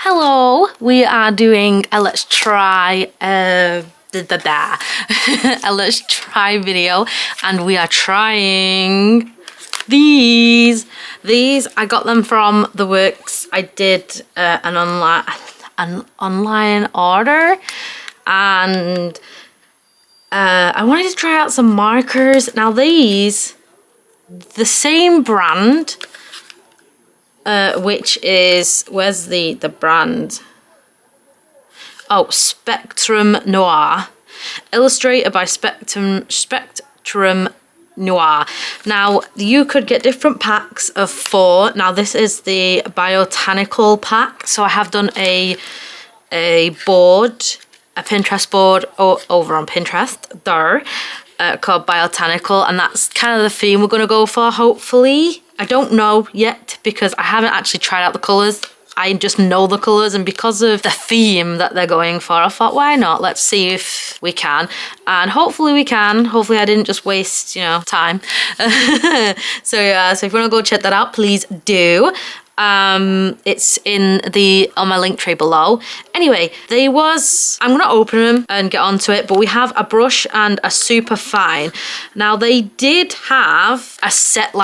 Hello, we are doing a let's try a let's try video, and we are trying these. I got them from the works. I did an online order, and I wanted to try out some markers. Now these, the same brand, which is, where's the brand? Oh, Spectrum Noir. Illustrator by Spectrum Noir. Now, you could get different packs of 4. Now, this is the Botanical pack. So I have done a board, a Pinterest board over on Pinterest there, called Botanical, and that's kind of the theme we're going to go for, hopefully. I don't know yet because I haven't actually tried out the colours. I just know the colours, and because of the theme that they're going for, I thought, why not? Let's see if we can. And hopefully we can. Hopefully I didn't just waste, time. So yeah, so if you want to go check that out, please do. It's on my link tray below. Anyway, I'm gonna open them and get onto it, but we have a brush and a super fine. Now they did have a set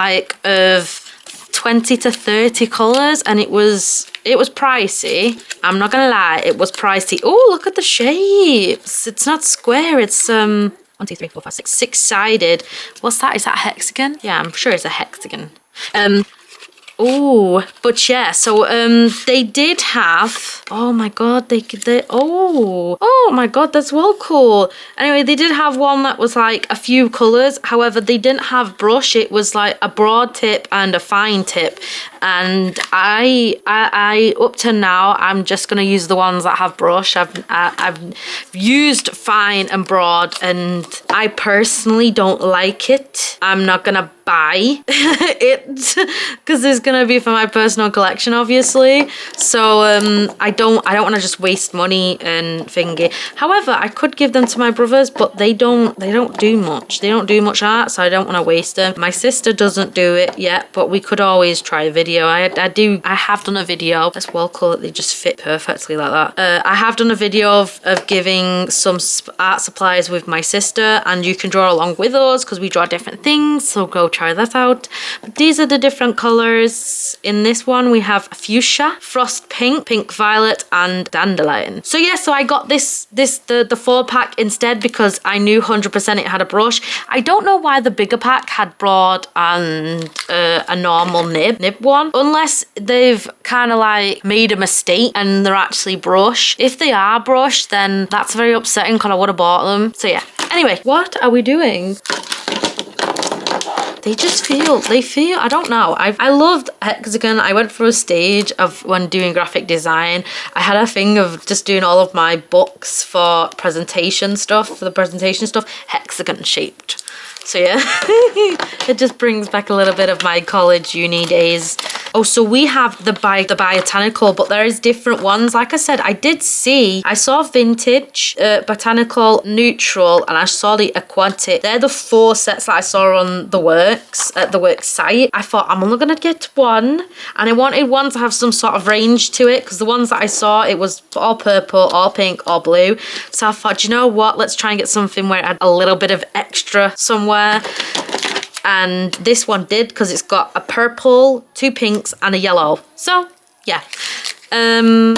of 20 to 30 colours, and it was pricey. I'm not gonna lie, it was pricey. Oh, look at the shapes. It's not square, it's 1, 2, 3, 4, 5, 6, 6-sided. What's that? Is that a hexagon? Yeah, I'm sure it's a hexagon. Oh, but yeah, so they did have, oh my god, oh my god, that's well cool. Anyway, they did have one that was like a few colours. However, they didn't have brush. It was like a broad tip and a fine tip. And I up to now, I'm just gonna use the ones that have brush. I've used fine and broad, and I personally don't like it. I'm not gonna buy it because it's gonna be for my personal collection, obviously. So I don't want to just waste money and thingy. However, I could give them to my brothers, but they don't do much. They don't do much art, so I don't want to waste them. My sister doesn't do it yet, but we could always try a video. I have done a video. That's well cool that they just fit perfectly like that. I have done a video of giving some art supplies with my sister, and you can draw along with us because we draw different things, so go try that out. But these are the different colors. In this one we have fuchsia, frost pink, pink violet, and dandelion. So yeah, so I got the 4-pack instead because I knew 100% it had a brush. I don't know why the bigger pack had broad and a normal nib one, unless they've kind of like made a mistake and they're actually brush. If they are brush, then that's very upsetting because I would have bought them. So yeah, anyway, what are we doing? They feel, I don't know. I loved hexagon. I went through a stage of when doing graphic design. I had a thing of just doing all of my books for presentation stuff, hexagon shaped. So yeah, it just brings back a little bit of my college uni days. Oh, so we have the Botanical, but there is different ones. Like I said, I saw vintage, Botanical, neutral, and I saw the aquatic. They're the 4 sets that I saw on the works, at the works site. I thought I'm only gonna get one, and I wanted one to have some sort of range to it, because the ones that I saw, it was all purple, all pink, all blue. So I thought, you know what, let's try and get something where it had a little bit of extra somewhere. And this one did, because it's got a purple, 2 pinks, and a yellow. So yeah, but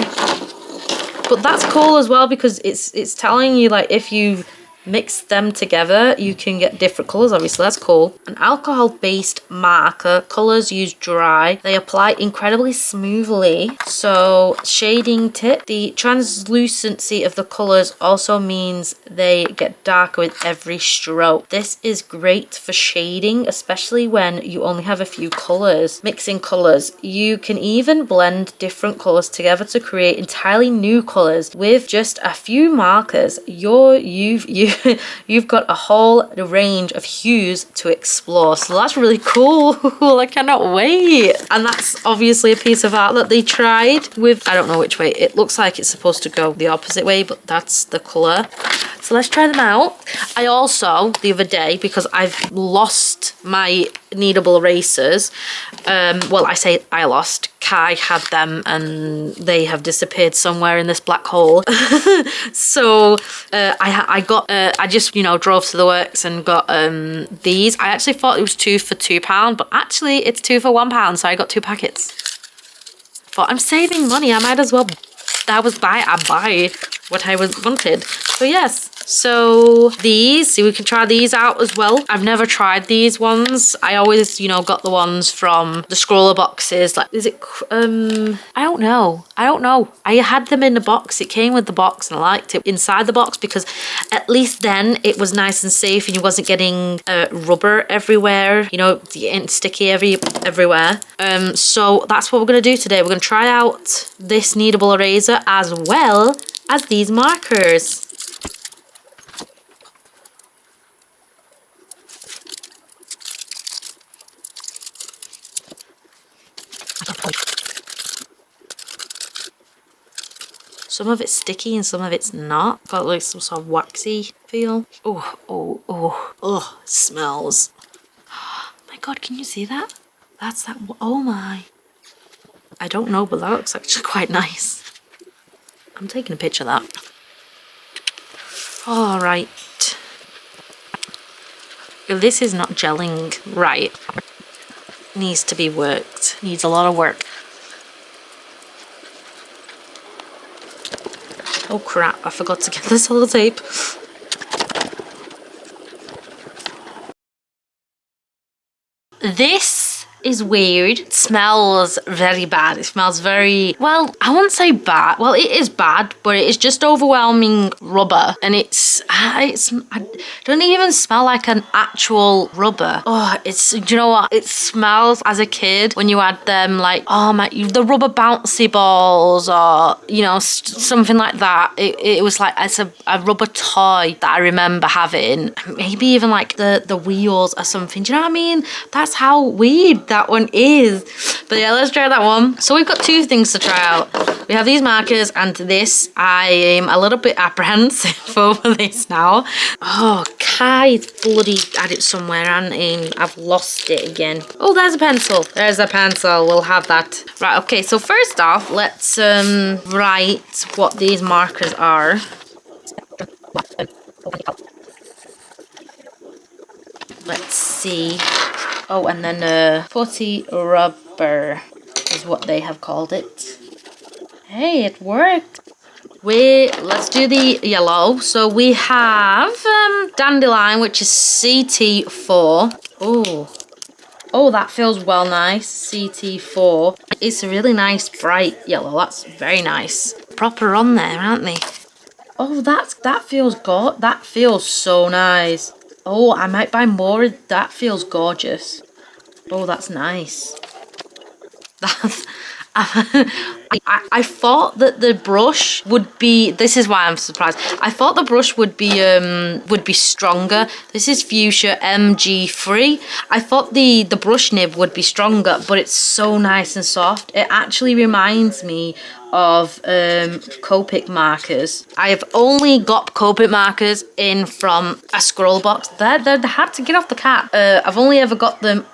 that's cool as well, because it's telling you like if you mix them together you can get different colors. Obviously that's cool. An alcohol based marker, colors used dry, they apply incredibly smoothly. So shading tip, the translucency of the colors also means they get darker with every stroke. This is great for shading, especially when you only have a few colors. Mixing colors, you can even blend different colors together to create entirely new colors with just a few markers. You've got a whole range of hues to explore. So that's really cool. I cannot wait. And that's obviously a piece of art that they tried with, I don't know which way. It looks like it's supposed to go the opposite way, but that's the color. So let's try them out. I also, the other day, because I've lost my kneadable erasers. Well, I say I lost. Kai had them and they have disappeared somewhere in this black hole. So I just, you know, drove to the works and got these. I actually thought it was 2 for £2, but actually it's 2 for £1, so I got 2 packets. Thought I'm saving money, I might as well I buy what I wanted. So yes, so these, see, we can try these out as well. I've never tried these ones. I always, you know, got the ones from the scroller boxes. Like, is it, I don't know. I had them in the box. It came with the box and I liked it inside the box because at least then it was nice and safe and you wasn't getting rubber everywhere, you know, getting sticky everywhere. So that's what we're going to do today. We're going to try out this kneadable eraser as well as these markers. Some of it's sticky and some of it's not. Got like some sort of waxy feel. Oh, it smells. Oh my God, can you see that? That's that, oh my. I don't know, but that looks actually quite nice. I'm taking a picture of that. All right. If this is not gelling right, needs to be worked. Needs a lot of work. Oh crap, I forgot to get the sellotape. This is weird. It smells very bad. It smells very, well, I won't say bad. Well, it is bad, but it is just overwhelming rubber. And I don't even smell like an actual rubber. Oh, do you know what? It smells as a kid when you had them like, oh my, the rubber bouncy balls or, you know, something like that. It was like, it's a rubber toy that I remember having. Maybe even like the wheels or something. Do you know what I mean? That's how weird that one is. But yeah, let's try that one. So we've got 2 things to try out. We have these markers and this. I am a little bit apprehensive over this now. Oh, Kai's bloody had it somewhere and I've lost it again. Oh, there's a pencil. There's a pencil. We'll have that. Right, okay, so first off, let's write what these markers are. Let's see. Oh, and then putty rubber is what they have called it. Hey, it worked. Let's do the yellow. So we have dandelion, which is CT4. Oh, that feels well nice. CT4. It's a really nice bright yellow. That's very nice. Proper on there, aren't they? Oh, that feels good. That feels so nice. Oh, I might buy more. That feels gorgeous. Oh, that's nice. That's... I thought that the brush would be, this is why I'm surprised. I thought the brush would be stronger. This is Fuchsia MG3. I thought the brush nib would be stronger, but it's so nice and soft. It actually reminds me of Copic markers. I have only got Copic markers in from a scroll box. They're hard to get off the cap. I've only ever got them.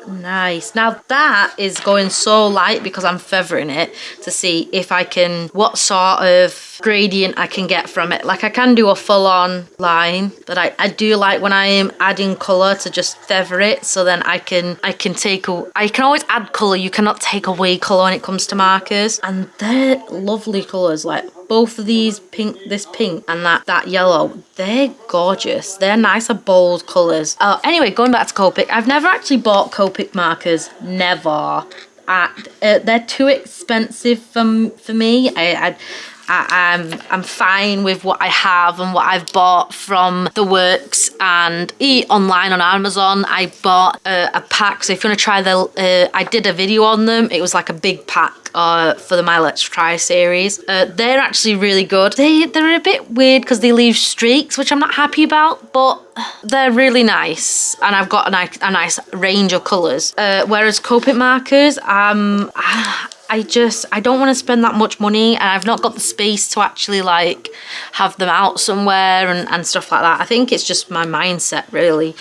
Nice. Now that is going so light because I'm feathering it to see if I can, what sort of gradient I can get from it. Like I can do a full-on line, but I do like when I am adding colour to just feather it, so then I can always add colour. You cannot take away colour when it comes to markers, and they're lovely colours. Like both of these pink, this pink and that yellow, they're gorgeous. They're nicer, bold colours. Anyway, going back to Copic, I've never actually bought Copic markers. Never. They're too expensive for me. I'm fine with what I have and what I've bought from the works and online on Amazon. I bought a pack, so if you want to try I did a video on them. It was like a big pack for the My Let's Try series. They're actually really good. They're a bit weird because they leave streaks, which I'm not happy about, but they're really nice, and I've got a nice range of colours. Whereas Copic markers, I don't want to spend that much money, and I've not got the space to actually like have them out somewhere and stuff like that. I think it's just my mindset really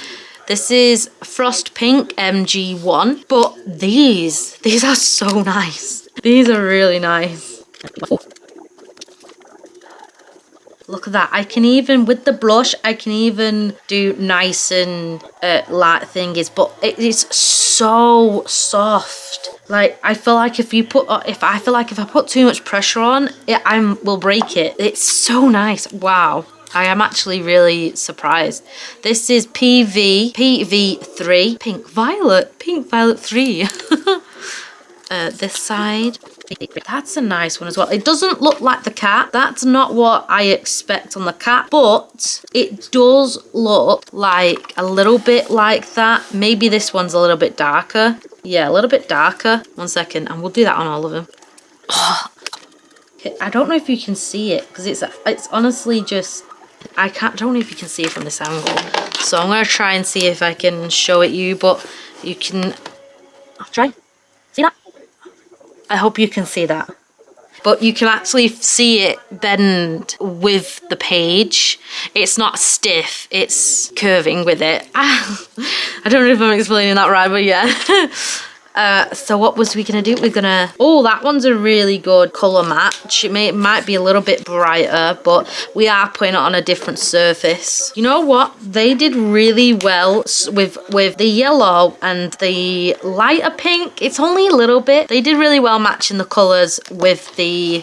This is Frost Pink MG1, but these are so nice. These are really nice. Look at that. I can even, with the blush, I can even do nice and light thingies, but it is so soft. Like, I feel like if I put too much pressure on it, will break it. It's so nice. Wow. I am actually really surprised. This is PV3 Pink Violet 3. This side, that's a nice one as well. It doesn't look like the cat. That's not what I expect on the cat, but it does look like a little bit like that. Maybe this one's a little bit darker. Yeah, a little bit darker. 1 second, and we'll do that on all of them. Oh, I don't know if you can see it because it's honestly just, don't know if you can see it from this angle. So I'm gonna try and see if I can show it you, but you can. I'll try. See that? I hope you can see that. But you can actually see it bend with the page. It's not stiff, it's curving with it. I don't know if I'm explaining that right, but yeah. So what was we gonna do? Oh, that one's a really good color match. It might be a little bit brighter, but we are putting it on a different surface. You know what? They did really well with the yellow and the lighter pink. It's only a little bit. They did really well matching the colors with the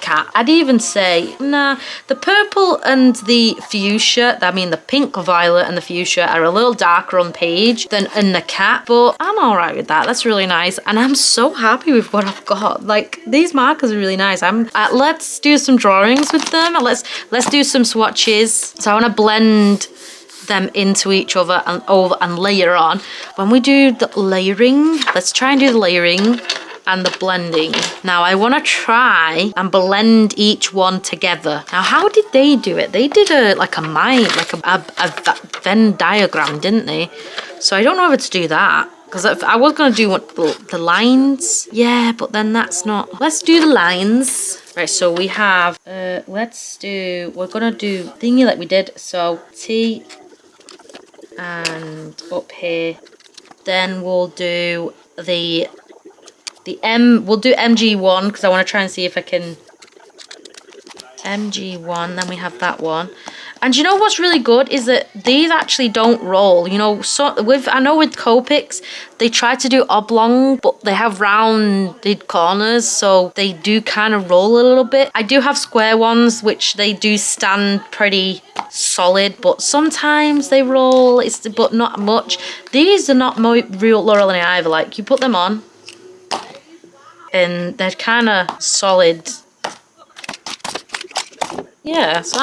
cat. I'd even say, nah, the purple and the fuchsia, the pink violet and the fuchsia are a little darker on page than in the cat, but I'm all right with that. That's really nice, and I'm so happy with what I've got. Like, these markers are really nice. Let's do some drawings with them. Let's do some swatches. So I want to blend them into each other and layer on. When we do the layering, let's try and do the layering and the blending. Now I want to try and blend each one together. Now, how did they do it? They did a Venn diagram, didn't they? So I don't know how to do that. Because I was going to do the lines. Yeah, but then that's not. Let's do the lines. Right, so we have, we're going to do thingy like we did. So T and up here. Then we'll do the M, we'll do MG1 because I want to try and see if I can. MG1, then we have that one. And you know what's really good is that these actually don't roll. You know, so I know with Copics, they try to do oblong, but they have rounded corners, so they do kind of roll a little bit. I do have square ones, which they do stand pretty solid, but sometimes they roll, but not much. These are not real rolling either. Like, you put them on, and they're kind of solid. Yeah, so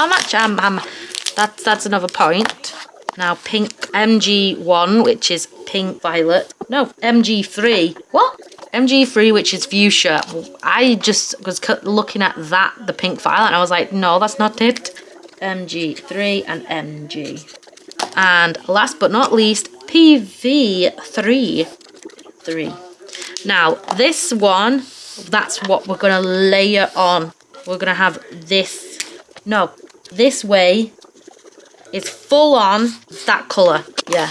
that's another point. Now pink MG1, which is pink violet. No, MG3. What? MG3, which is fuchsia. I just was looking at the pink violet, and I was like, no, that's not it. MG3 and MG. And last but not least, PV3. Now, this one, that's what we're going to layer on. We're going to have this. No, this way is full on that colour. Yeah.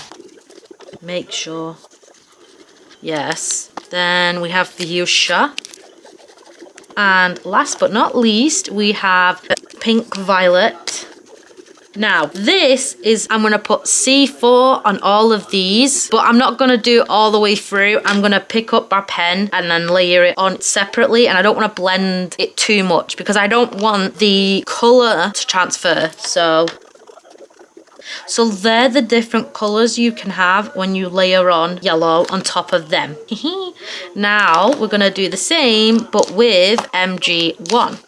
Make sure. Yes. Then we have fuchsia. And last but not least, we have pink violet. Now, this is, I'm going to put C4 on all of these, but I'm not going to do it all the way through. I'm going to pick up my pen and then layer it on separately, and I don't want to blend it too much because I don't want the colour to transfer. So they're the different colours you can have when you layer on yellow on top of them. Now, we're going to do the same, but with MG1.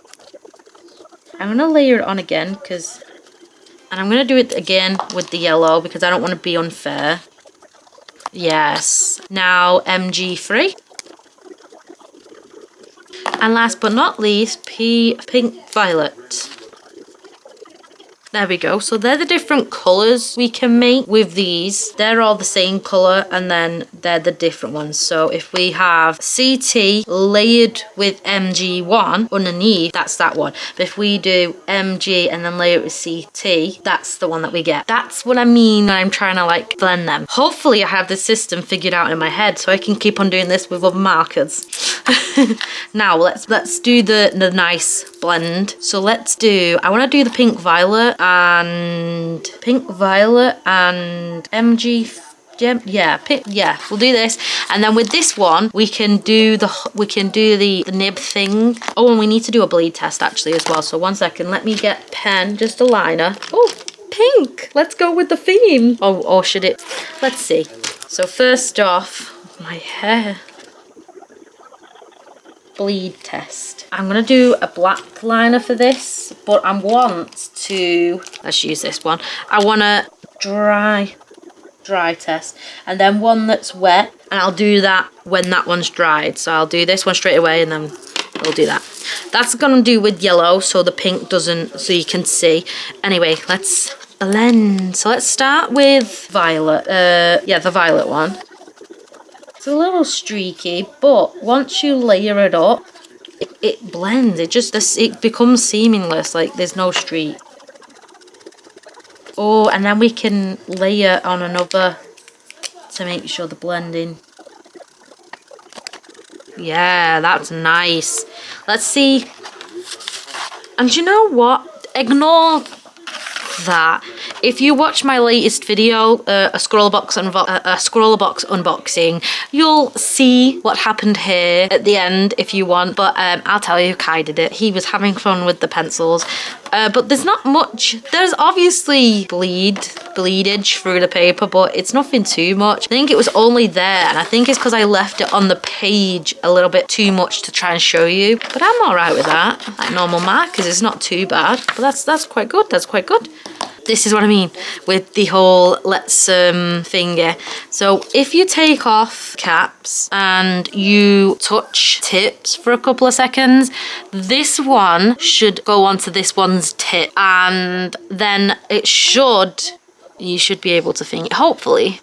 I'm going to layer it on again because... And I'm going to do it again with the yellow because I don't want to be unfair. Yes. Now MG3. And last but not least, pink violet. There we go. So they're the different colours we can make with these. They're all the same colour and then they're the different ones. So if we have CT layered with MG1 underneath, that's that one. But if we do MG and then layer it with CT, that's the one that we get. That's what I mean when I'm trying to like blend them. Hopefully I have this system figured out in my head so I can keep on doing this with other markers. Now let's do the nice blend. So let's do, I want to do the pink violet and MG. Yeah, we'll do this, and then with this one we can do the nib thing. Oh, and we need to do a bleed test actually as well. So 1 second, let me get pen, just a liner. Oh, pink. Let's go with the theme. Oh, should it? Let's see. So first off, my hair. Bleed test. I'm gonna do a black liner for this, but I want to, let's use this one. I want a dry test, and then one that's wet, and I'll do that when that one's dried. So I'll do this one straight away and then we'll do that. That's gonna do with yellow so the pink doesn't, so you can see. Anyway, let's blend. So let's start with violet. Yeah, the violet one. It's a little streaky, but once you layer it up, it blends. It becomes seamless, like there's no streak. Oh, and then we can layer on another to make sure the blending. Yeah, that's nice. Let's see. And you know what? Ignore that. If you watch my latest video, a scroll box unboxing, you'll see what happened here at the end if you want. But I'll tell you, Kai did it. He was having fun with the pencils. But there's not much. There's obviously bleedage through the paper, but it's nothing too much. I think it was only there, and I think it's because I left it on the page a little bit too much to try and show you. But I'm all right with that. Like normal markers, it's not too bad. But that's quite good. That's quite good. This is what I mean with the whole let's finger. So if you take off caps and you touch tips for a couple of seconds, this one should go onto this one's tip, and then you should be able to finger it, hopefully.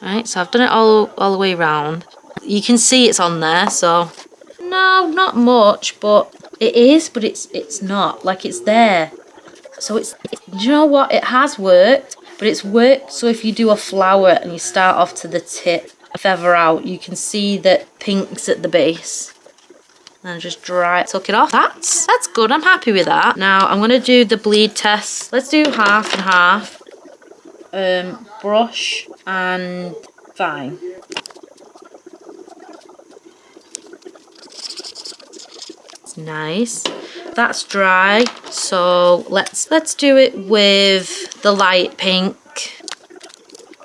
Right, so I've done it all the way around. You can see it's on there, so no, not much, but it is, but it's not, like it's there. So do you know what? It has worked, but it's worked. So if you do a flower and you start off to the tip, feather out, you can see that pink's at the base. And just tuck it off. That's good. I'm happy with that. Now I'm gonna do the bleed test. Let's do half and half. Brush and fine. It's nice. That's dry, so let's do it with the light pink.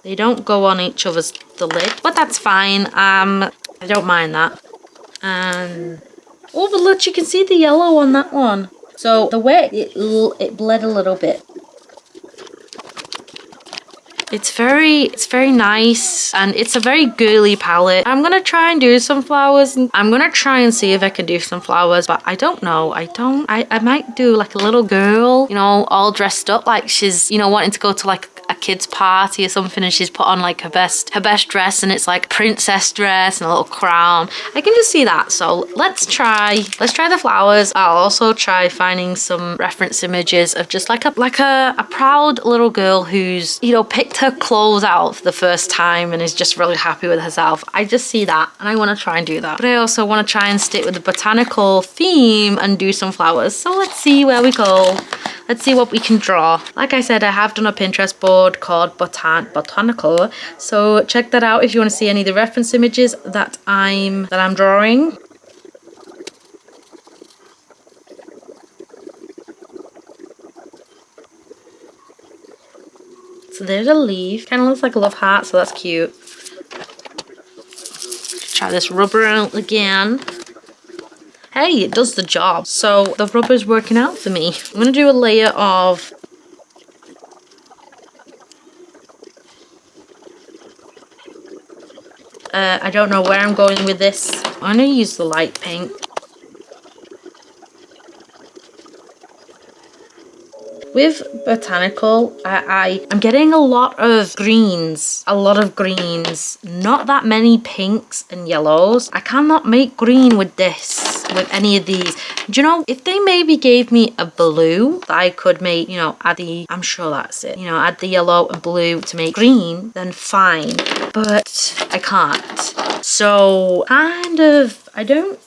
They don't go on each other's the lid, but that's fine. I don't mind that. And oh, but look, you can see the yellow on that one. So the way it bled a little bit. It's very nice, and it's a very girly palette. I'm gonna try and do some flowers. I'm gonna try and see if I can do some flowers, but I don't know. I might do like a little girl, you know, all dressed up like she's, you know, wanting to go to like a kid's party or something, and she's put on like her best dress, and it's like princess dress and a little crown. I can just see that. So let's try the flowers. I'll also try finding some reference images of just like a proud little girl who's, you know, picked her clothes out for the first time and is just really happy with herself. I just see that, and I want to try and do that. But I also want to try and stick with the botanical theme and do some flowers. So let's see where we go. Let's see what we can draw. Like I said, I have done a Pinterest board called Botanical, so check that out if you want to see any of the reference images that I'm drawing. So there's a leaf, kind of looks like a love heart, so that's cute. Try this rubber out again. Hey, it does the job. So the rubber's working out for me. I'm gonna do a layer of I don't know where I'm going with this. I'm gonna use the light pink. with Botanical, I'm getting a lot of greens. Not that many pinks and yellows. I cannot make green with this, with any of these. Do you know, if they maybe gave me a blue that I could make, you know, add the, I'm sure that's it, you know, add the yellow and blue to make green, then fine. But I can't. So kind of, I don't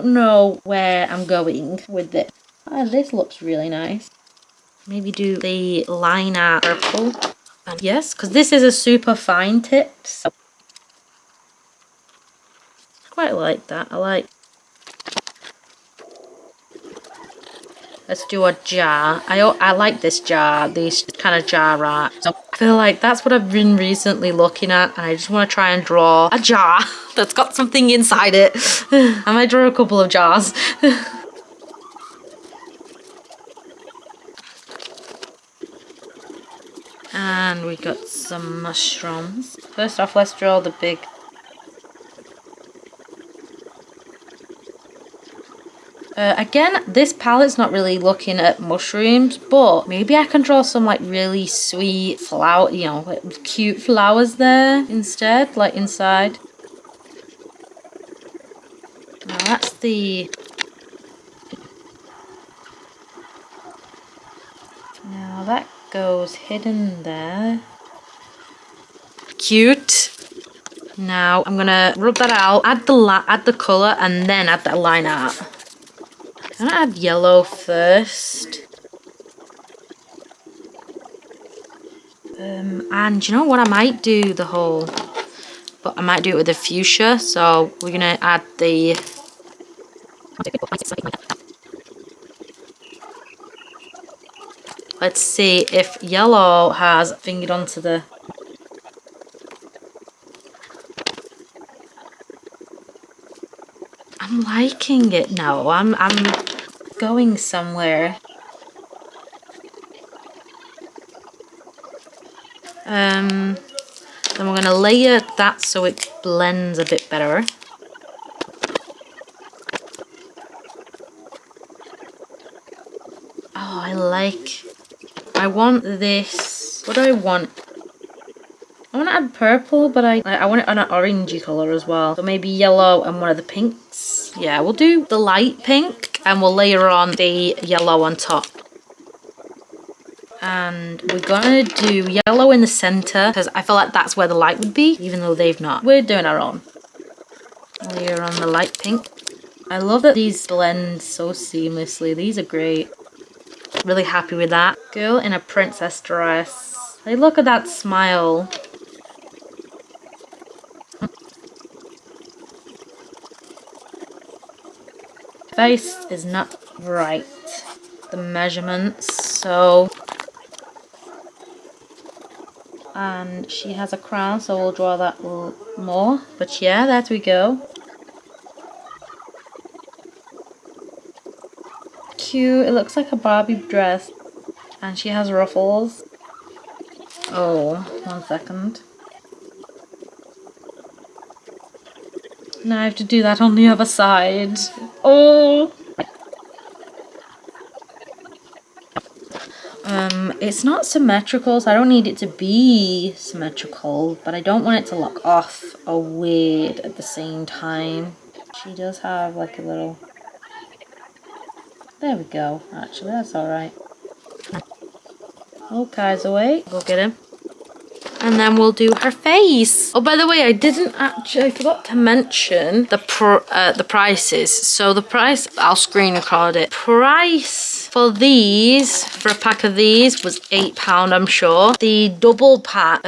know where I'm going with this. Oh, this looks really nice. Maybe do the line art purple. And yes, because this is a super fine tip. So quite like that. Let's do a jar. I like this jar, these kind of jar art. So I feel like that's what I've been recently looking at, and I just want to try and draw a jar that's got something inside it. I might draw a couple of jars. And we got some mushrooms. First off, let's draw the big. Again, this palette's not really looking at mushrooms, but maybe I can draw some like really sweet flower, you know, like cute flowers there instead, like inside. Now that's the. Now that goes hidden there. Cute. Now I'm gonna rub that out, add the colour, and then add that line art. I'm gonna add yellow first. And you know what? I might do the whole, but I might do it with the fuchsia. So we're gonna add the. Let's see if yellow has fingered onto the. I'm liking it now. I'm going somewhere. Then we're gonna layer that so it blends a bit better. Oh, I want this. What do I want? I want to add purple, but I want it on an orangey colour as well. So maybe yellow and one of the pinks. Yeah, we'll do the light pink and we'll layer on the yellow on top. And we're gonna do yellow in the centre because I feel like that's where the light would be, even though they've not. We're doing our own. Layer on the light pink. I love that these blend so seamlessly. These are great. Really happy with that. Girl in a princess dress. Hey, look at that smile. Face is not right. The measurements, so. And she has a crown, so we'll draw that more. But yeah, there we go. Cute. It looks like a Barbie dress. And she has ruffles. Oh, 1 second. Now I have to do that on the other side. Oh! It's not symmetrical, so I don't need it to be symmetrical, but I don't want it to look off or weird at the same time. She does have like a little... There we go. Actually, that's alright. Oh, Kai's away. Go get him. And then we'll do her face. Oh, by the way, I forgot to mention the prices. So the price, I'll screen record it. Price for these, for a pack of these, was £8, I'm sure. The double pack,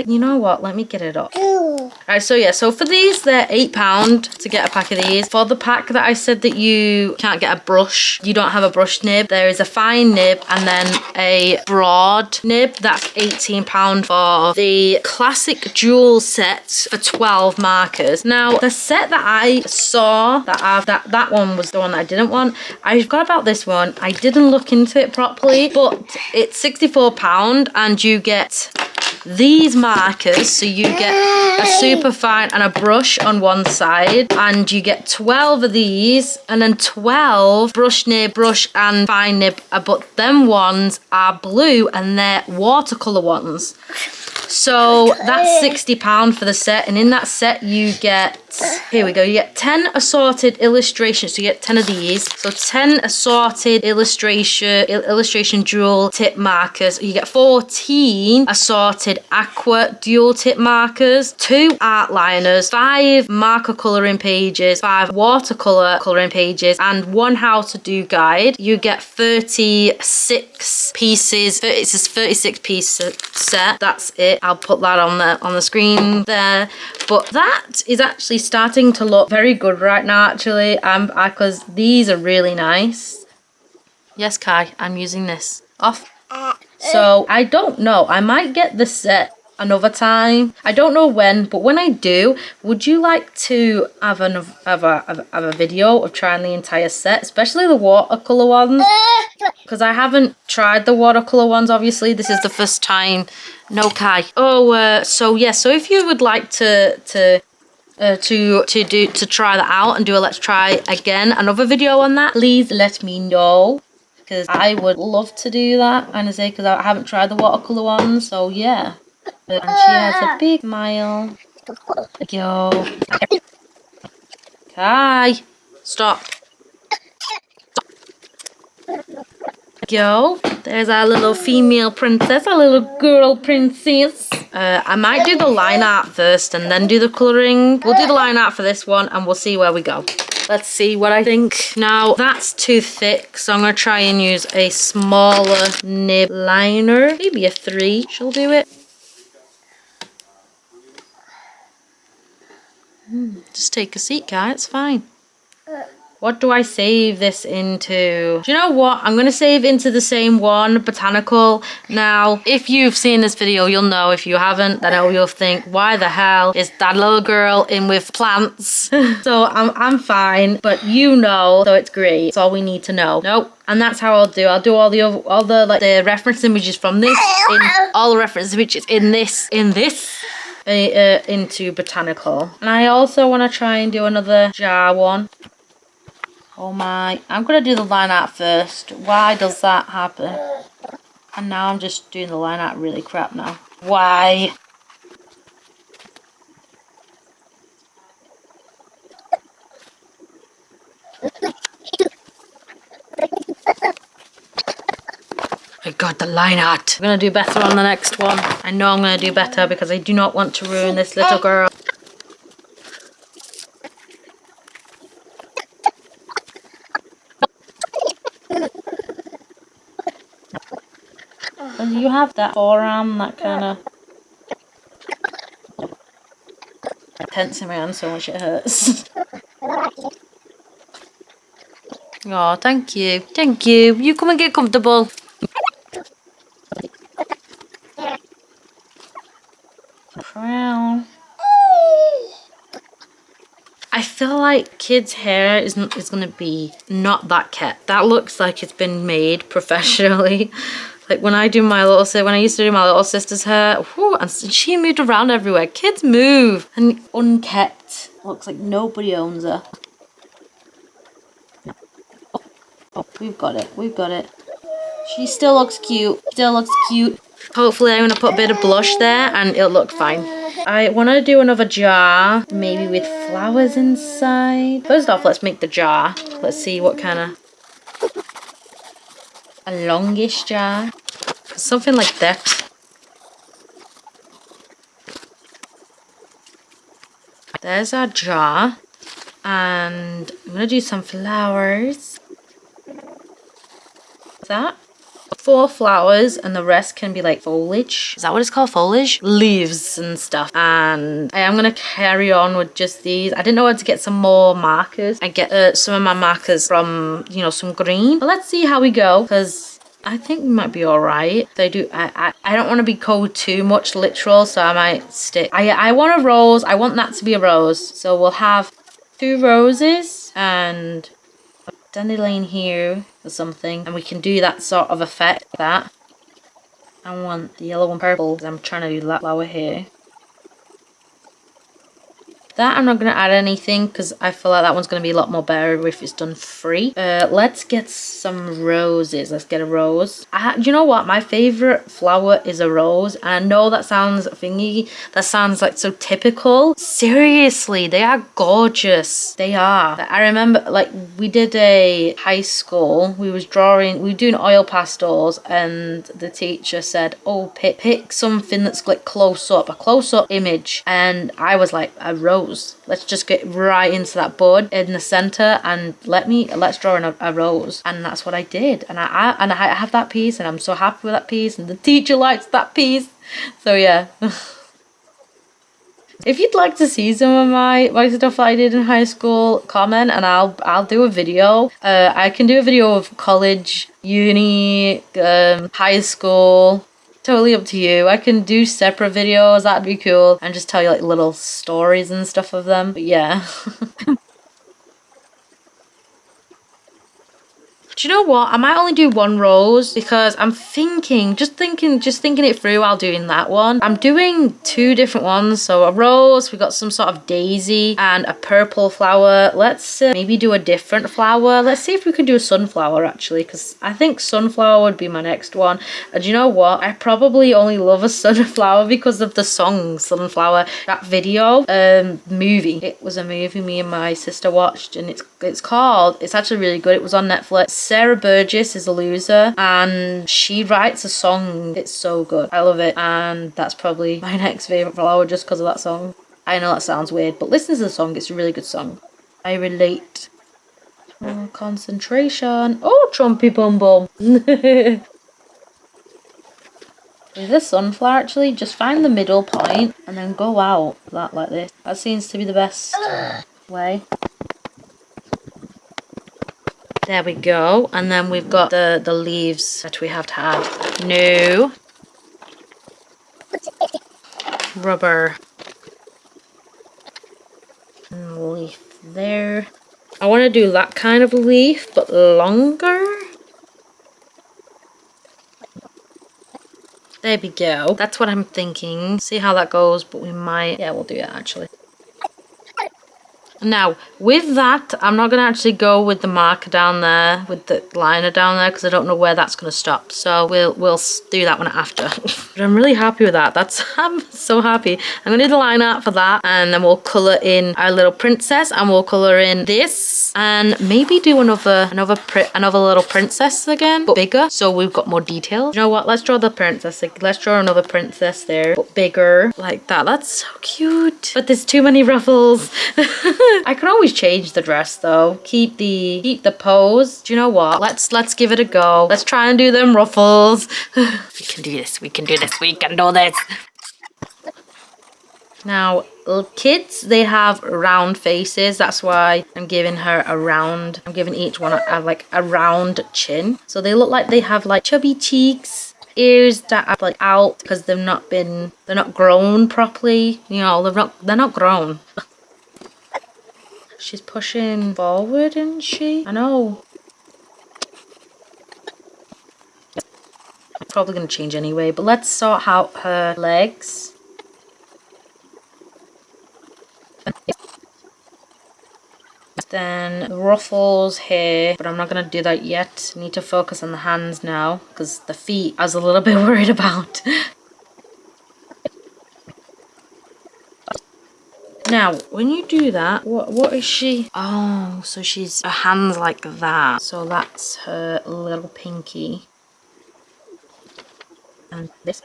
you know what? Let me get it up. Alright, so yeah, so for these, they're £8 to get a pack of these. For the pack that I said that you can't get a brush, you don't have a brush nib, there is a fine nib and then a broad nib. That's £18 for the classic jewel set for 12 markers. Now, the set that I saw, that one was the one that I didn't want. I forgot about this one. I didn't look into it properly, but it's £64 and you get these markers. So you get a super fine and a brush on one side, and you get 12 of these, and then 12 brush nib, brush and fine nib, but them ones are blue and they're watercolor ones. So that's £60 for the set, and in that set you get, here we go, you get 10 assorted illustrations. So you get 10 of these. So 10 assorted illustration dual tip markers. You get 14 assorted aqua dual tip markers, 2 art liners, 5 marker colouring pages, 5 watercolour colouring pages, and 1 how to do guide. You get 36 pieces. It's a 36 piece set. That's it. I'll put that on the screen there. But that is actually starting to look very good right now, actually, because these are really nice. Yes, Kai, I'm using this. Off. So I don't know. I might get the set another time. I don't know when, but when I do, would you like to have a video of trying the entire set, especially the watercolor ones? Because I haven't tried the watercolor ones. Obviously, this is the first time. No, Kai. Oh, so yeah. So if you would like to try that out and do a let's try again, another video on that, please let me know, because I would love to do that. And I say, because I haven't tried the watercolor ones, so yeah. And she has a big smile. Yo. Kai, stop. Go. There's our little female princess, our little girl princess. I might do the line art first and then do the colouring. We'll do the line art for this one and we'll see where we go. Let's see what I think. Now, that's too thick, so I'm going to try and use a smaller nib liner. Maybe a 3. She'll do it. Just take a seat, Kai. It's fine. What do I save this into? Do you know what? I'm going to save into the same one, Botanical. Now, if you've seen this video, you'll know. If you haven't, then you'll think, why the hell is that little girl in with plants? So I'm fine, but you know, so it's great. That's all we need to know. Nope. And that's how I'll do. I'll do all the like the reference images from this, all the reference images in this. Into Botanical. And I also want to try and do another jar one. Oh my, I'm going to do the line art first. Why does that happen? And now I'm just doing the line art really crap now. Why? I got the line art. I'm going to do better on the next one. I know I'm going to do better because I do not want to ruin this little girl. And you have that forearm, that kind of tense in my hand so much it hurts. Oh, thank you. Thank you. You come and get comfortable. Crown. I feel like kids' hair is going to be not that kept. That looks like it's been made professionally. Like when I used to do my little sister's hair, whew, and she moved around everywhere. Kids move. And unkept. Looks like nobody owns her. Oh, we've got it. We've got it. She still looks cute. Still looks cute. Hopefully I'm going to put a bit of blush there and it'll look fine. I want to do another jar, maybe with flowers inside. First off, let's make the jar. Let's see what kind of... A longish jar. Something like that. There's our jar. And I'm going to do some flowers. That. 4 flowers and the rest can be like foliage. Is that what it's called? Foliage? Leaves and stuff. And I am going to carry on with just these. I didn't know where to get some more markers. I get some of my markers from, you know, some green. But let's see how we go, because I think we might be all right. I don't want to be too much literal, so I might stick. I want a rose. I want that to be a rose. So we'll have 2 roses and a dandelion here or something, and we can do that sort of effect like that. I want the yellow and purple because I'm trying to do that flower here. That I'm not going to add anything because I feel like that one's going to be a lot more better if it's done free. Let's get some roses. Let's get a rose. Do you know what? My favorite flower is a rose. And I know that sounds thingy. That sounds like so typical. Seriously, they are gorgeous. They are. I remember like we did a high school. We were doing oil pastels and the teacher said, oh, pick something that's like close up, a close up image. And I was like, a rose. Let's just get right into that bud in the center and let's draw in a rose. And that's what I did. And I have that piece and I'm so happy with that piece and the teacher likes that piece. So yeah. If you'd like to see some of my stuff that I did in high school, comment and I'll do a video. I can do a video of college, uni, high school. Totally up to you. I can do separate videos, that'd be cool, and just tell you like little stories and stuff of them. But yeah. Do you know what? I might only do one rose because I'm thinking, just thinking it through while doing that one. I'm doing two different ones. So a rose, we got some sort of daisy and a purple flower. Let's maybe do a different flower. Let's see if we can do a sunflower actually, because I think sunflower would be my next one. And you know what? I probably only love a sunflower because of the song Sunflower. That video, movie. It was a movie me and my sister watched and it's actually really good. It was on Netflix. Sarah Burgess is a loser and she writes a song. It's so good. I love it. And that's probably my next favourite flower just because of that song. I know that sounds weird, but listen to the song. It's a really good song. I relate. Oh, concentration. Oh, Trumpy Bum Bum. With this sunflower actually, just find the middle point and then go out like this. That seems to be the best way. There we go. And then we've got the leaves that we have to add. No. Rubber. And leaf there. I want to do that kind of leaf, but longer. There we go. That's what I'm thinking. See how that goes, but we might... Yeah, we'll do it actually. Now, with that, I'm not going to actually go with the marker down there, with the liner down there, because I don't know where that's going to stop. So we'll do that one after. But I'm really happy with that. I'm so happy. I'm going to do the line art for that, and then we'll colour in our little princess, and we'll colour in this, and maybe do another little princess again, but bigger, so we've got more detail. You know what? Let's draw the princess. Let's draw another princess there, but bigger, like that. That's so cute. But there's too many ruffles. I can always change the dress though. Keep the pose. Do you know what? Let's give it a go. Let's try and do them ruffles. We can do this. We can do this. We can do this. Now, little kids, they have round faces. That's why I'm giving her a round. I'm giving each one like a round chin. So they look like they have like chubby cheeks. Ears that are like out because they're not grown properly. You know, they're not grown. She's pushing forward, isn't she? I know. I'm probably going to change anyway, but let's sort out her legs. Then the ruffles here, but I'm not going to do that yet. I need to focus on the hands now, because the feet I was a little bit worried about. Now, when you do that, what is she? Oh, so her hands like that. So that's her little pinky. And this.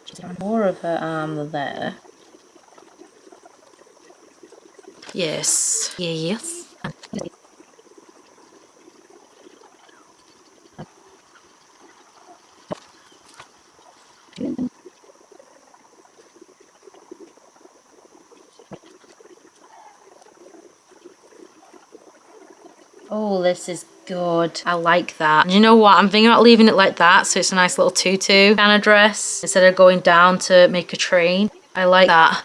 She's got more of her arm there. Yes. Yes. Oh, this is good. I like that. And you know what? I'm thinking about leaving it like that, so it's a nice little tutu kind of dress instead of going down to make a train. I like that.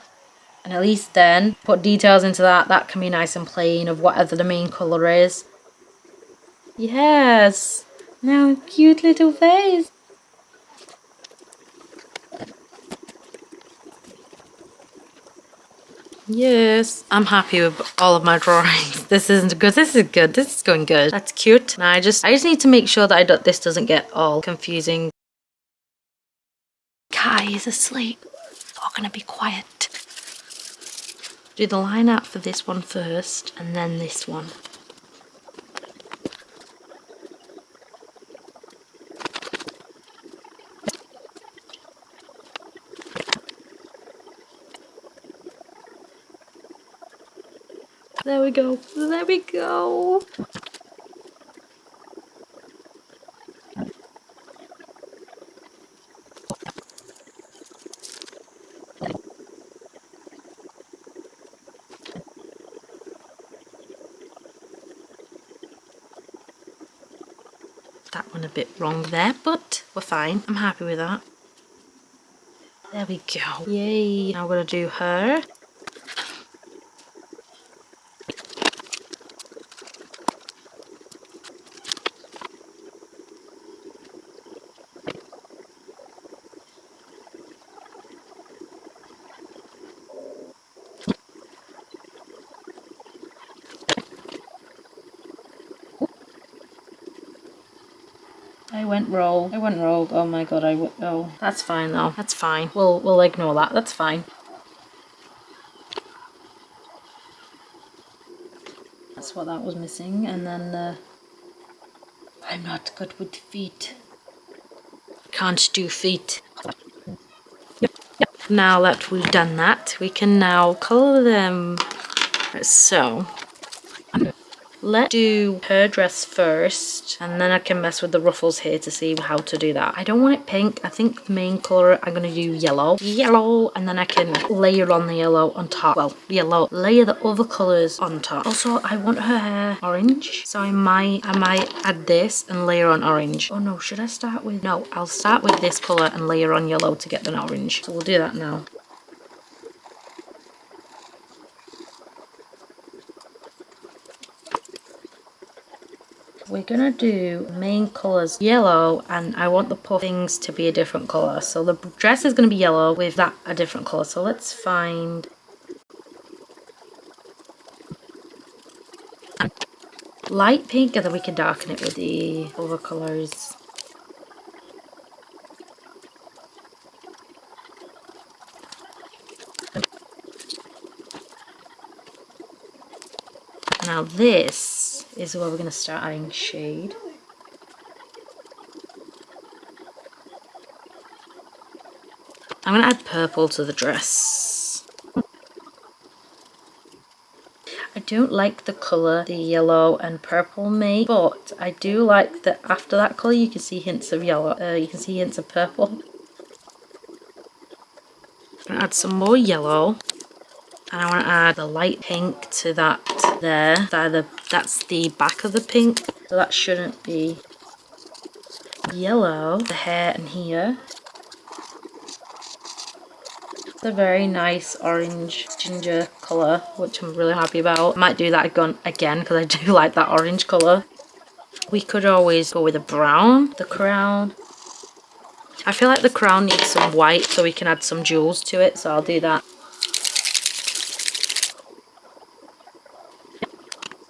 And at least then, put details into that. That can be nice and plain of whatever the main colour is. Yes. No, cute little face. Yes, I'm happy with all of my drawings. This isn't good. This is good. This is going good. That's cute. Now I just need to make sure that this doesn't get all confusing. Kai is asleep. We're gonna be quiet. Do the line out for this one first, and then this one. There we go. There we go. That one a bit wrong there, but we're fine. I'm happy with that. There we go. Yay. Now we're gonna do her. I went rogue. Oh my god, oh. That's fine though. That's fine. We'll ignore that. That's fine. That's what that was missing. And then I'm not good with feet. Can't do feet. Now that we've done that, we can now colour them. So let's do her dress first, and then I can mess with the ruffles here to see how to do that. I don't want it pink. I think the main colour I'm going to do yellow. Yellow, and then I can layer on the yellow on top. Well, yellow. Layer the other colours on top. Also, I want her hair orange, so I might add this and layer on orange. Oh no, should I start with... No, I'll start with this colour and layer on yellow to get an orange. So we'll do that now. We're gonna do main colours yellow, and I want the puffings to be a different colour. So the dress is gonna be yellow with that a different colour. So let's find light pink, and then we can darken it with the other colours. Now this is where we're gonna start adding shade. I'm gonna add purple to the dress. I don't like the colour the yellow and purple make, but I do like that after that colour you can see hints of yellow, you can see hints of purple. I'm gonna add some more yellow, and I want to add the light pink to that there. That's the back of the pink, so that shouldn't be yellow. The hair in here. It's a very nice orange ginger colour, which I'm really happy about. I might do that again because I do like that orange colour. We could always go with a brown, the crown. I feel like the crown needs some white so we can add some jewels to it, so I'll do that.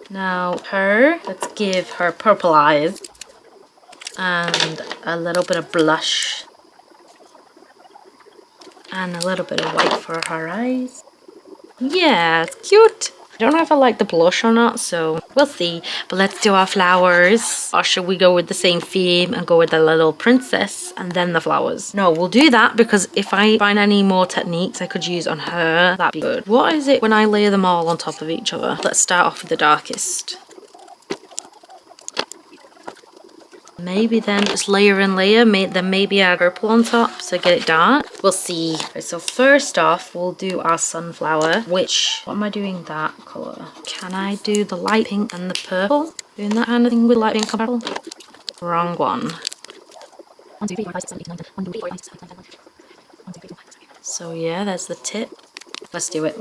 Now let's give her purple eyes and a little bit of blush and a little bit of white for her eyes. Yeah, it's cute. I don't know if I like the blush or not, so we'll see. But let's do our flowers. Or should we go with the same theme and go with the little princess and then the flowers? No, we'll do that because if I find any more techniques I could use on her, that'd be good. What is it when I layer them all on top of each other? Let's start off with the darkest. Maybe then just layer and layer, then maybe add purple on top to get it dark. We'll see. Okay, so first off, we'll do our sunflower, what am I doing that colour? Can I do the light pink and the purple? Doing that kind of thing with light pink and purple? Wrong one. So yeah, there's the tip. Let's do it.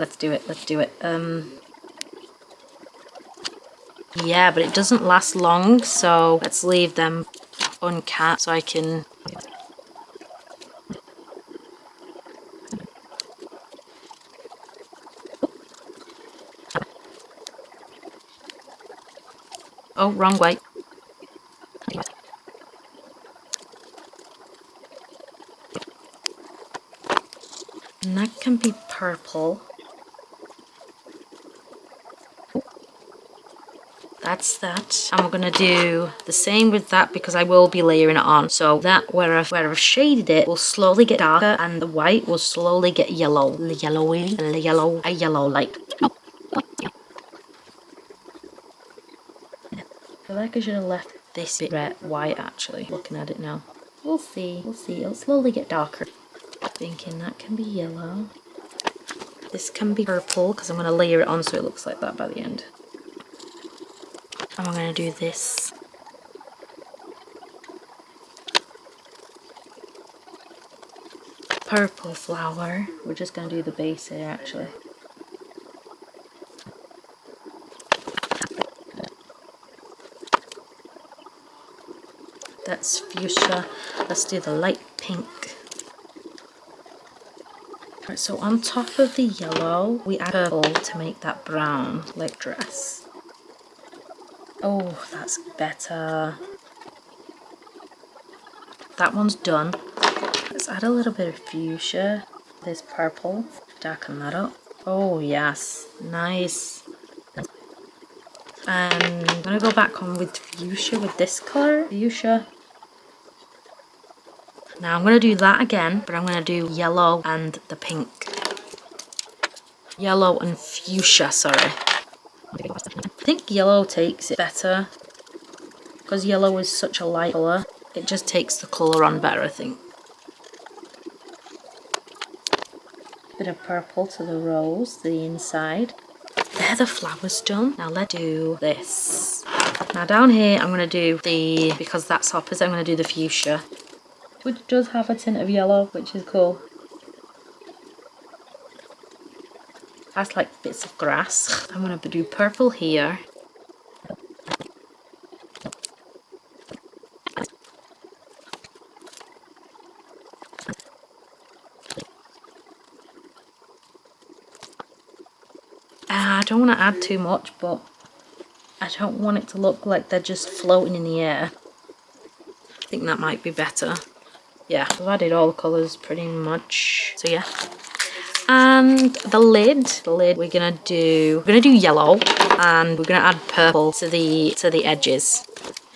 Yeah, but it doesn't last long, so let's leave them. uncat so I can... Oh, wrong way. And that can be purple. That's that. And we're gonna do the same with that because I will be layering it on. So that where I've shaded it will slowly get darker and the white will slowly get yellow. Yellowy, a yellow light. I feel like I should have left this bit red white actually, looking at it now. We'll see, it'll slowly get darker. Thinking that can be yellow. This can be purple because I'm gonna layer it on so it looks like that by the end. And we're going to do this. Purple flower. We're just going to do the base here actually. That's fuchsia. Let's do the light pink. Right, so on top of the yellow, we add purple to make that brown like dress. Oh, that's better. That one's done. Let's add a little bit of fuchsia. This purple, darken that up. Oh yes, nice. And I'm gonna go back on with fuchsia with this color, fuchsia. Now I'm gonna do that again, but I'm gonna do yellow and the pink. Yellow and fuchsia, sorry. I think yellow takes it better because yellow is such a light colour. It just takes the colour on better, I think. Bit of purple to the rose, the inside. There, the flower's done. Now let's do this. Now down here I'm going to do the, because that's opposite, I'm going to do the fuchsia. Which does have a tint of yellow, which is cool. That's like bits of grass. I'm going to do purple here. I don't want to add too much, but I don't want it to look like they're just floating in the air. I think that might be better. Yeah, I've added all the colours pretty much. So yeah. And the lid we're gonna do yellow and we're gonna add purple to the edges.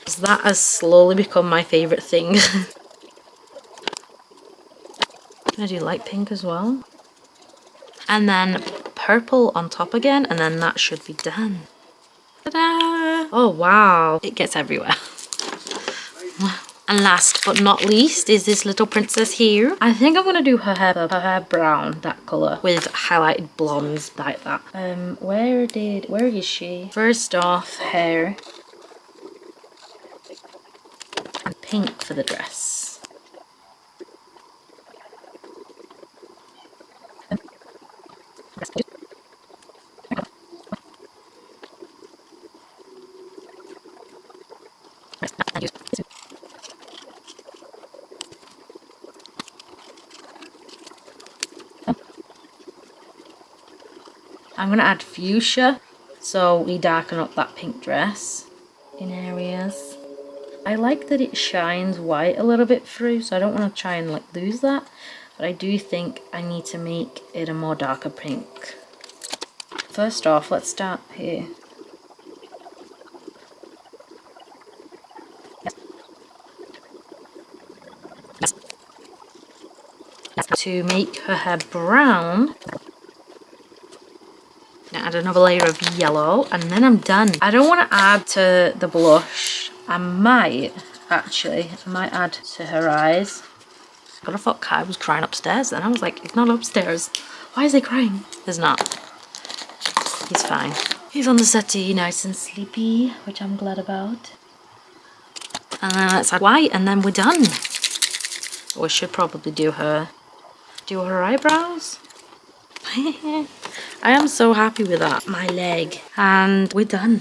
So that has slowly become my favourite thing. I'm gonna do light pink as well. And then purple on top again, and then that should be done. Ta-da! Oh wow, it gets everywhere. And last but not least is this little princess here. I think I'm gonna do her hair brown, that colour, with highlighted blondes like that. Where is she? First off, hair. And pink for the dress. I'm going to add fuchsia so we darken up that pink dress in areas. I like that it shines white a little bit through, so I don't want to try and like lose that, but I do think I need to make it a more darker pink. First off, let's start here. To make her hair brown, add another layer of yellow and then I'm done. I don't want to add to the blush. I might add to her eyes. I thought Kai was crying upstairs then. I was like, he's not upstairs. Why is he crying? He's not. He's fine. He's on the settee, nice and sleepy, which I'm glad about. And then let's add white and then we're done. We should probably do her eyebrows. I am so happy with that. My leg. And we're done.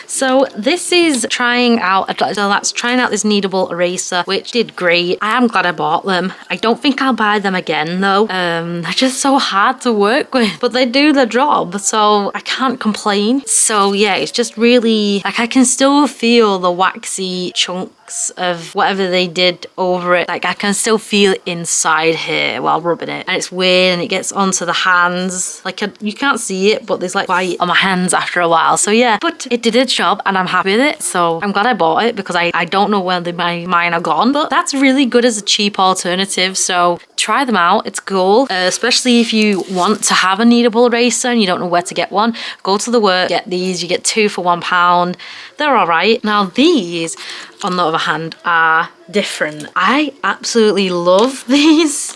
So this is trying out, so that's trying out this kneadable eraser, which did great. I am glad I bought them. I don't think I'll buy them again though. They're just so hard to work with, but they do the job, so I can't complain. So yeah, it's just really, like, I can still feel the waxy chunks of whatever they did over it. Like, I can still feel it inside here while rubbing it, and it's weird, and it gets onto the hands. Like, you can't see it, but there's like white on my hands after a while. So yeah, but it did its job and I'm happy with it. So I'm glad I bought it, because I don't know where mine are gone, but that's really good as a cheap alternative. So try them out. It's cool, especially if you want to have a kneadable eraser and you don't know where to get one. Go to the work, get these. You get 2 for £1. They're all right. Now these, on the other hand, are different. I absolutely love these.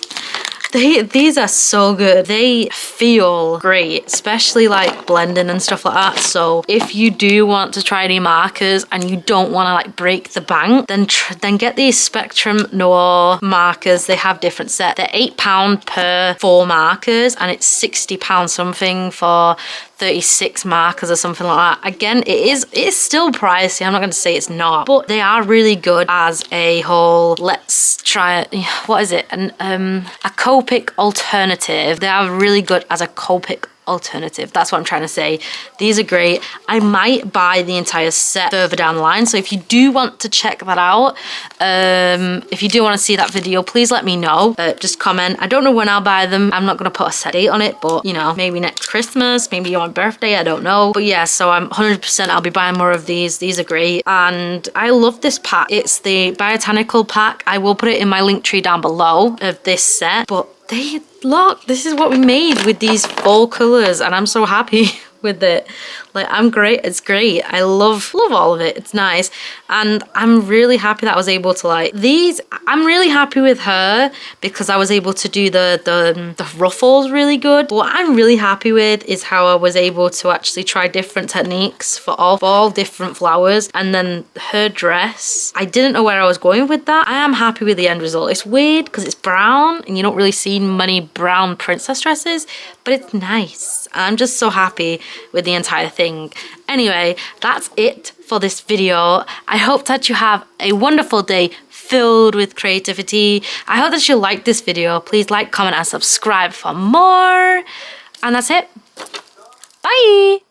These are so good. They feel great, especially like blending and stuff like that. So if you do want to try any markers and you don't want to like break the bank, then get these Spectrum Noir markers. They have different sets. They're £8 per 4 markers, and it's £60 something for 36 markers or something like that. Again, it is still pricey. I'm not going to say it's not, but they are really good as a whole, let's try it, what is it, a Copic alternative. They are really good as a Copic alternative. That's what I'm trying to say. These are great. I might buy the entire set further down the line, so if you do want to check that out, if you do want to see that video, please let me know. Just comment. I don't know when I'll buy them. I'm not going to put a set date on it, but you know, maybe next Christmas, maybe your birthday, I don't know. But yeah, so I'm 100% I'll be buying more of these. These are great, and I love this pack. It's the Botanical pack. I will put it in my link tree down below of this set, but look, this is what we made with these fall colors, and I'm so happy with it. Like, I'm great. It's great. I love all of it. It's nice, and I'm really happy that I was able to like these. I'm really happy with her because I was able to do the ruffles really good. But what I'm really happy with is how I was able to actually try different techniques for all different flowers. And then her dress, I didn't know where I was going with that. I am happy with the end result. It's weird because it's brown and you don't really see many brown princess dresses, but it's nice. I'm just so happy with the entire thing. Anyway, that's it for this video. I hope that you have a wonderful day filled with creativity. I hope that you liked this video. Please like, comment, and subscribe for more. And that's it. Bye.